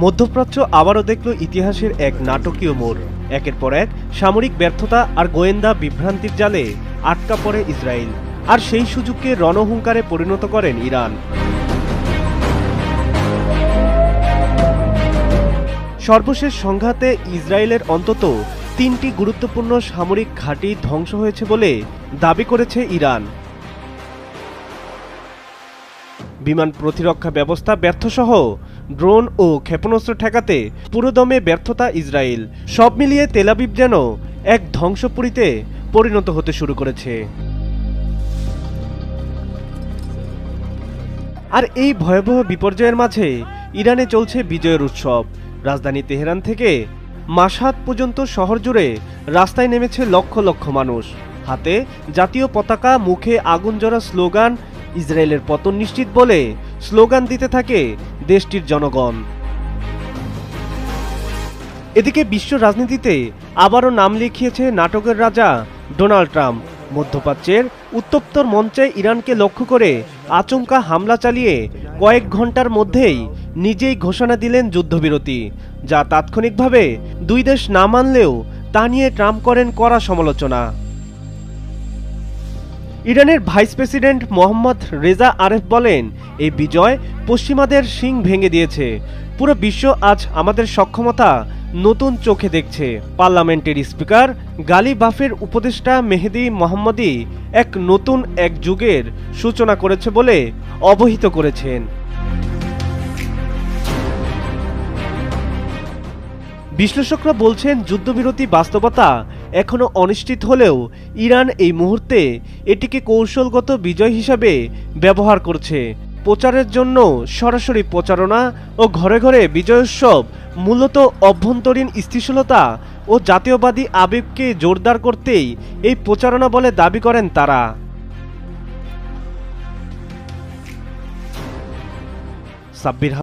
মধ্যপ্রাচ্য আবারও দেখল ইতিহাসের এক নাটকীয় মোড়। একের পর এক সামরিক ব্যর্থতা আর গোয়েন্দা বিভ্রান্তির জালে আটকা পড়ে ইসরায়েল, আর সেই সুযোগকে রণহুঙ্কারে পরিণত করেন ইরান। সর্বশেষ সংঘাতে ইসরায়েলের অন্তত ৩টি গুরুত্বপূর্ণ সামরিক ঘাঁটি ধ্বংস হয়েছে বলে দাবি করেছে ইরান। বিমান প্রতিরক্ষা ব্যবস্থা ব্যর্থসহ ড্রোন ও ক্ষেপণাস্ত্র ঠেকাতে পুরোদমে ব্যর্থতা ইসরায়েল। সব মিলিয়ে তেল আবিব যেন এক ধ্বংসপুরীতে পরিণত হতে শুরু করেছে। আর এই ভয়াবহ বিপর্যয়ের মাঝে ইরানে চলছে বিজয়ের উৎসব। রাজধানী তেহরান থেকে মাশহাদ পর্যন্ত শহর জুড়ে রাস্তায় নেমেছে লক্ষ লক্ষ মানুষ, হাতে জাতীয় পতাকা, মুখে আগুন জ্বলা স্লোগান। ইসরায়েলের পতন নিশ্চিত বলে স্লোগান দিতে থাকে দেশটির জনগণ। এদিকে বিশ্ব রাজনীতিতে আবারও নাম লিখিয়েছে নাটকের রাজা ডোনাল্ড ট্রাম্প। মধ্যপ্রাচ্যের উত্তপ্তর মঞ্চে ইরানকে লক্ষ্য করে আচমকা হামলা চালিয়ে কয়েক ঘন্টার মধ্যেই নিজেই ঘোষণা দিলেন যুদ্ধবিরতি, যা তাৎক্ষণিকভাবে দুই দেশ না মানলেও তা নিয়ে ট্রাম্প করেন কড়া সমালোচনা। ইরানের ভাইস প্রেসিডেন্ট মোহাম্মদ রেজা আরেফ বলেন, এই বিজয় পশ্চিমাদের শিং ভেঙে দিয়েছে। পুরো বিশ্ব আজ আমাদের সক্ষমতা নতুন চোখে দেখছে। পার্লামেন্টের স্পিকার গালি বাফের উপদেষ্টা মেহেদি মোহাম্মদী এক নতুন এক যুগের সূচনা করেছে বলে অবহিত করেছেন। বিশ্লেষকরা বলছেন, যুদ্ধবিরতি বাস্তবতা এখনো অনিশ্চিত হলেও ইরান এই মুহূর্তে এটিকে কৌশলগত বিজয় হিসাবে ব্যবহার করছে। প্রচারের জন্য সরাসরি প্রচারণা ও ঘরে ঘরে বিজয়োৎসব মূলত অভ্যন্তরীণ স্থিতিশীলতা ও জাতীয়বাদী আবেগকে জোরদার করতেই এই প্রচারণা বলে দাবি করেন তারা। সাব্বির